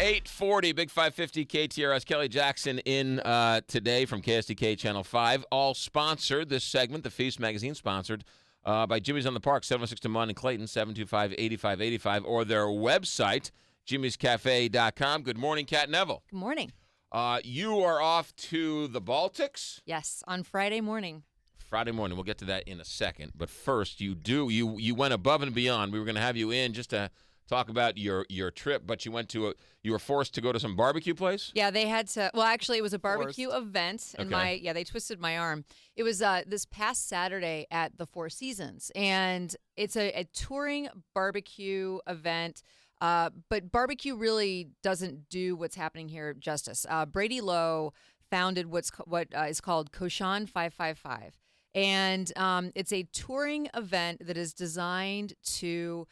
840, Big 550 KTRS. Kelly Jackson in today from KSDK Channel 5. All sponsored, this segment, the Feast Magazine, sponsored by Jimmy's on the Park, 706 Demond in Clayton, 725-8585, or their website, jimmyscafe.com. Good morning, Kat Neville. Good morning. You are off to the Baltics? Yes, on Friday morning. Friday morning. We'll get to that in a second. But first, you went above and beyond. We were going to have you in just to talk about your trip, but you were forced to go to some barbecue place? Yeah, they had to. Well, actually, it was a barbecue event, and they twisted my arm. It was this past Saturday at the Four Seasons, and it's a touring barbecue event. But barbecue really doesn't do what's happening here justice. Brady Lowe founded what is called Cochon 555, and it's a touring event that is designed to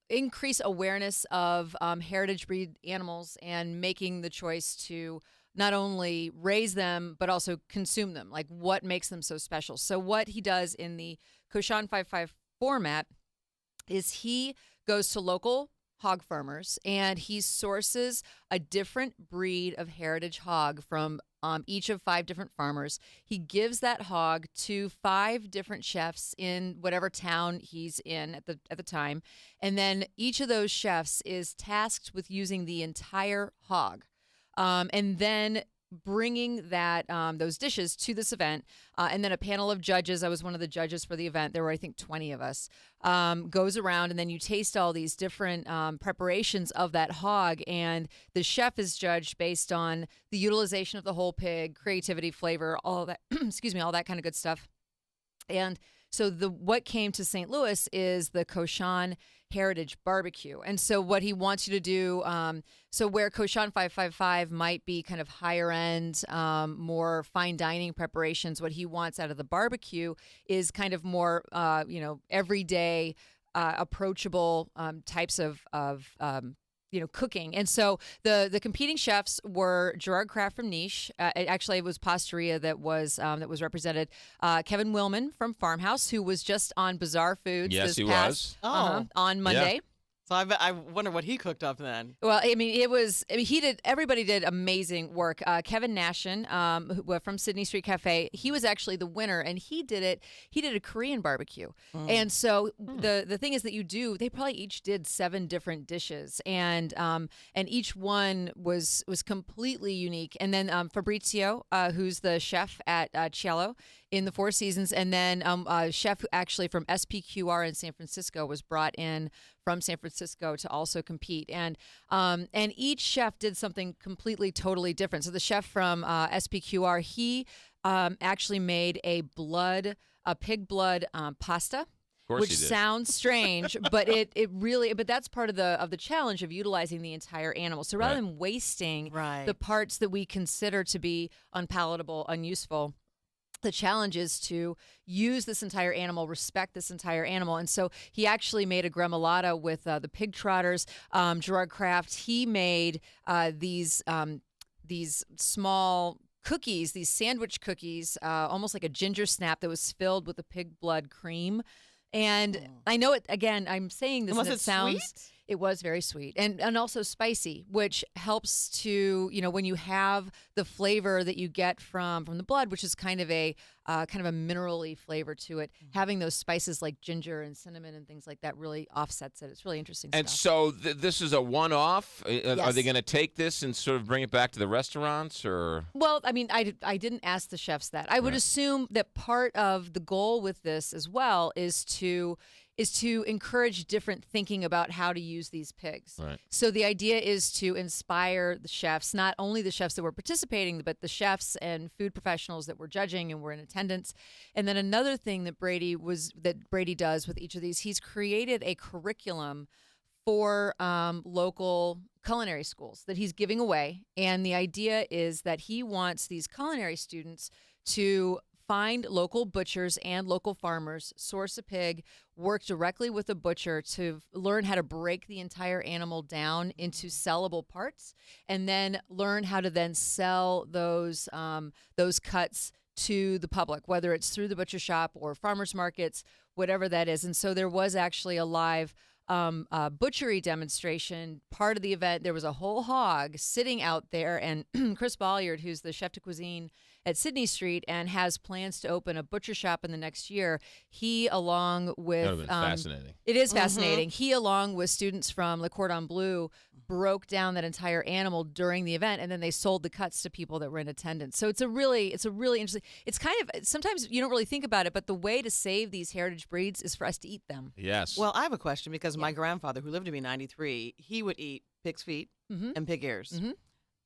increase awareness of heritage breed animals and making the choice to not only raise them but also consume them, like what makes them so special. So what he does in the Cochon 555 format is he goes to local hog farmers and he sources a different breed of heritage hog from each of 5 different farmers. He gives that hog to 5 different chefs in whatever town he's in at the time, and then each of those chefs is tasked with using the entire hog, and then bringing that those dishes to this event, and then a panel of judges. I was one of the judges for the event. There were, I think, 20 of us. Goes around, and then you taste all these different preparations of that hog, and the chef is judged based on the utilization of the whole pig, creativity, flavor, all that. Excuse me, all that kind of good stuff. And so what came to St. Louis is the Cochon Heritage Barbecue. And so what he wants you to do, so where Cochon 555 might be kind of higher end, more fine dining preparations, what he wants out of the barbecue is kind of more, everyday, approachable types of cooking. And so the competing chefs were Gerard Kraft from Niche. Actually, it was Pastaria that was represented. Kevin Willman from Farmhouse, who was just on Bizarre Foods. Yes, he was. On Monday. Yeah. So I wonder what he cooked up then. Well, everybody did amazing work. Kevin Nashin, from Sydney Street Cafe, he was actually the winner, and he did a Korean barbecue. And so the thing is that they probably each did 7 different dishes, and each one was completely unique. And then Fabrizio, who's the chef at Cielo in the Four Seasons, and then a chef who actually from SPQR in San Francisco was brought in from San Francisco to also compete, and each chef did something completely, totally different. So the chef from SPQR, he actually made a pig blood pasta, which sounds strange, but but that's part of the challenge of utilizing the entire animal. So rather than wasting the parts that we consider to be unpalatable, unuseful, the challenge is to use this entire animal, respect this entire animal. And so he actually made a gremolata with the pig trotters. Gerard Kraft, he made these small cookies, these sandwich cookies, almost like a ginger snap that was filled with the pig blood cream. And I know it, again, I'm saying this and it sounds... Sweet? It was very sweet and also spicy, which helps to, when you have the flavor that you get from the blood, which is kind of a mineral-y flavor to it. Having those spices like ginger and cinnamon and things like that really offsets it. It's really interesting stuff. And so this is a one-off? Yes. Are they going to take this and sort of bring it back to the restaurants, or? Well, I mean, I didn't ask the chefs that. I would assume that part of the goal with this as well is to encourage different thinking about how to use these pigs. Right. So the idea is to inspire the chefs, not only the chefs that were participating, but the chefs and food professionals that were judging and were in attendance. And then another thing that Brady does with each of these, he's created a curriculum for local culinary schools that he's giving away. And the idea is that he wants these culinary students to find local butchers and local farmers, source a pig, work directly with a butcher to learn how to break the entire animal down into sellable parts, and then learn how to then sell those cuts to the public, whether it's through the butcher shop or farmers markets, whatever that is. And so there was actually a live butchery demonstration. Part of the event, there was a whole hog sitting out there, and Chris Bolliard, who's the chef de cuisine at Sydney Street and has plans to open a butcher shop in the next year. He, along with... That would have been fascinating. It is fascinating. He, along with students from Le Cordon Bleu, broke down that entire animal during the event, and then they sold the cuts to people that were in attendance. So it's a really interesting... It's kind of... Sometimes you don't really think about it, but the way to save these heritage breeds is for us to eat them. Yes. Well, I have a question because my grandfather, who lived to be 93, he would eat pig's feet and pig ears.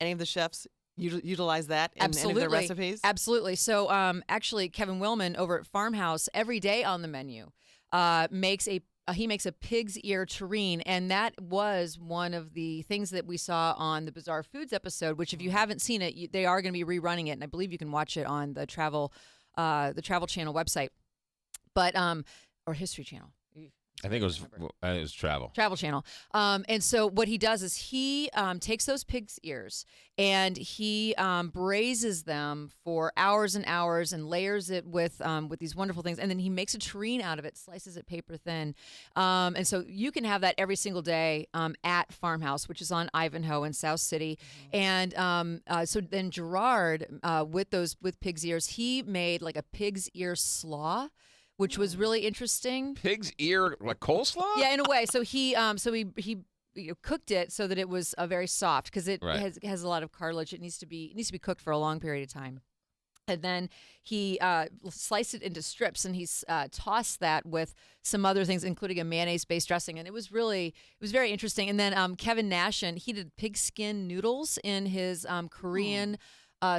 Any of the chefs utilize that in any of their recipes? Absolutely. So actually, Kevin Willman over at Farmhouse, every day on the menu, makes a pig's ear terrine, and that was one of the things that we saw on the Bizarre Foods episode, which if you haven't seen it, they are going to be rerunning it, and I believe you can watch it on the Travel Channel website, but or History Channel. I think it was Travel Channel. And so what he does is he takes those pig's ears and he braises them for hours and hours and layers it with these wonderful things. And then he makes a terrine out of it, slices it paper thin. And so you can have that every single day at Farmhouse, which is on Ivanhoe in South City. And so then Gerard, with pig's ears, he made like a pig's ear slaw, which was really interesting. Pig's ear, like coleslaw? Yeah, in a way. So he cooked it so that it was very soft because it has a lot of cartilage. It needs to be cooked for a long period of time. And then he sliced it into strips, and he tossed that with some other things, including a mayonnaise-based dressing. And it was very interesting. And then Kevin Nashin, he did pig skin noodles in his Korean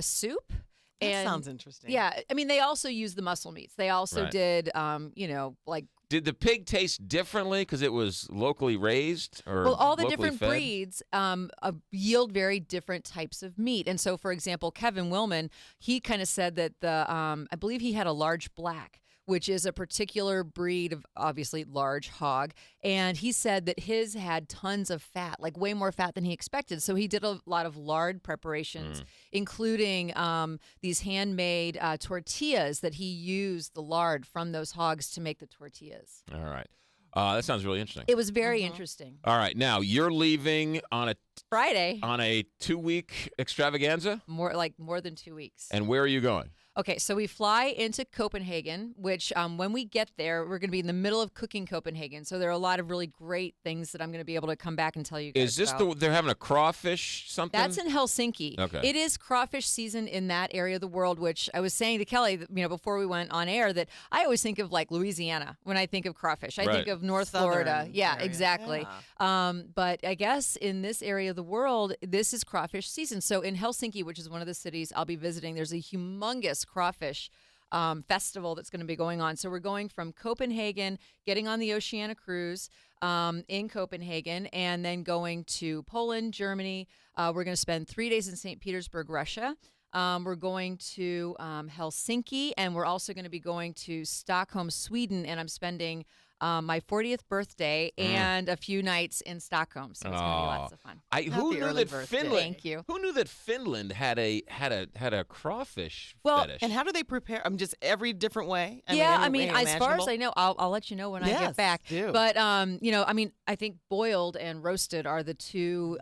soup. That sounds interesting. Yeah, I mean, they also used the muscle meats. They also did, like... Did the pig taste differently because it was locally raised or well, all the locally different fed? breeds yield very different types of meat. And so, for example, Kevin Willman, he kind of said that I believe he had a large black, which is a particular breed of obviously large hog. And he said that his had tons of fat, like way more fat than he expected. So he did a lot of lard preparations, including these handmade tortillas that he used the lard from those hogs to make the tortillas. All right. That sounds really interesting. It was very interesting. All right. Now, you're leaving on a Friday. On a 2-week extravaganza? More than 2 weeks. And where are you going? Okay, so we fly into Copenhagen, which when we get there, we're going to be in the middle of cooking Copenhagen. So there are a lot of really great things that I'm going to be able to come back and tell you guys Is this about. they're having a crawfish something? That's in Helsinki. Okay. It is crawfish season in that area of the world, which I was saying to Kelly, before we went on air, that I always think of like Louisiana when I think of crawfish. I think of North Southern Florida. Yeah, area. exactly. Yeah. But I guess in this area of the world, this is crawfish season. So in Helsinki, which is one of the cities I'll be visiting, there's a humongous crawfish festival that's going to be going on. So we're going from Copenhagen, getting on the Oceania cruise in Copenhagen, and then going to Poland, Germany. We're going to spend 3 days in St. Petersburg, Russia. We're going to Helsinki, and we're also going to be going to Stockholm, Sweden, and I'm spending my 40th birthday and a few nights in Stockholm. So it's going to be lots of fun. Who knew that birthday. Finland? Thank you. Who knew that Finland had a crawfish Well, fetish? And how do they prepare? Just every different way? As far as I know, I'll let you know when I get back. Do. But I think boiled and roasted are the two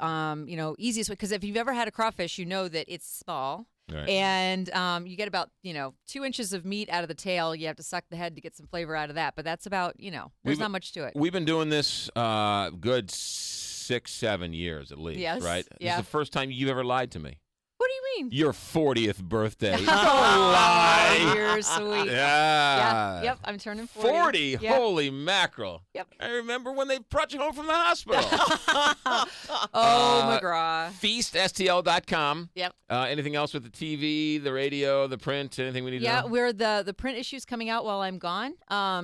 easiest way, because if you've ever had a crawfish, you know that it's small. Right. And you get about 2 inches of meat out of the tail. You have to suck the head to get some flavor out of that. But that's about there's not much to it. We've been doing this good 6-7 years at least. Yes. Right. Yeah. This is the first time you've ever lied to me. What do you mean? Your 40th birthday. Oh, lie. you're sweet. Yeah. Yep. I'm turning 40. 40. Yep. Holy mackerel. Yep. I remember when they brought you home from the hospital. McGraw. FeastSTL.com. Yep. Anything else with the TV, the radio, the print, anything we need to know? We're the print issue's coming out while I'm gone.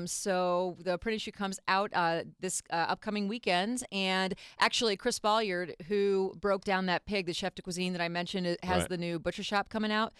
So the print issue comes out this upcoming weekend. And actually, Chris Bolliard, who broke down that pig, the chef de cuisine that I mentioned, has the new butcher shop coming out.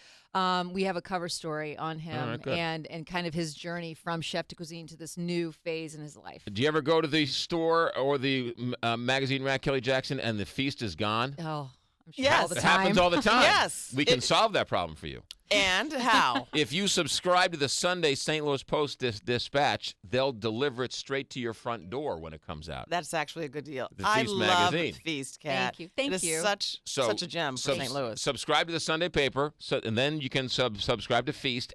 We have a cover story on him and kind of his journey from chef de cuisine to this new phase in his life. Do you ever go to the store or the magazine rack, Kelly Jackson, and the feast is gone? Oh, I'm sure Yes. all the It time. happens all the time. Yes. We can solve that problem for you. And how? If you subscribe to the Sunday St. Louis Post-Dispatch, they'll deliver it straight to your front door when it comes out. That's actually a good deal. The I Feast love Magazine. Feast, Kat. Thank you. Thank it is you. such a gem for St. Louis. Subscribe to the Sunday paper, and then you can subscribe to Feast.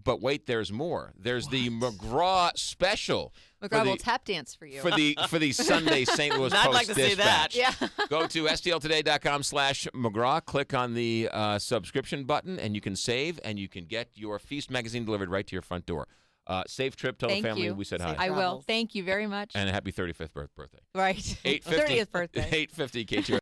But wait, there's more. There's the McGraw special. McGraw will tap dance for you. For the Sunday St. Louis I'd Post like to see that. Dispatch. Yeah. Go to stltoday.com/McGraw, click on the subscription button, and you can save, and you can get your Feast magazine delivered right to your front door. Safe trip. Tell Thank the family you. we said hi. I will. Thank you very much. And a happy 35th birthday. Right. 8:50 30th birthday. 8:50 KTR.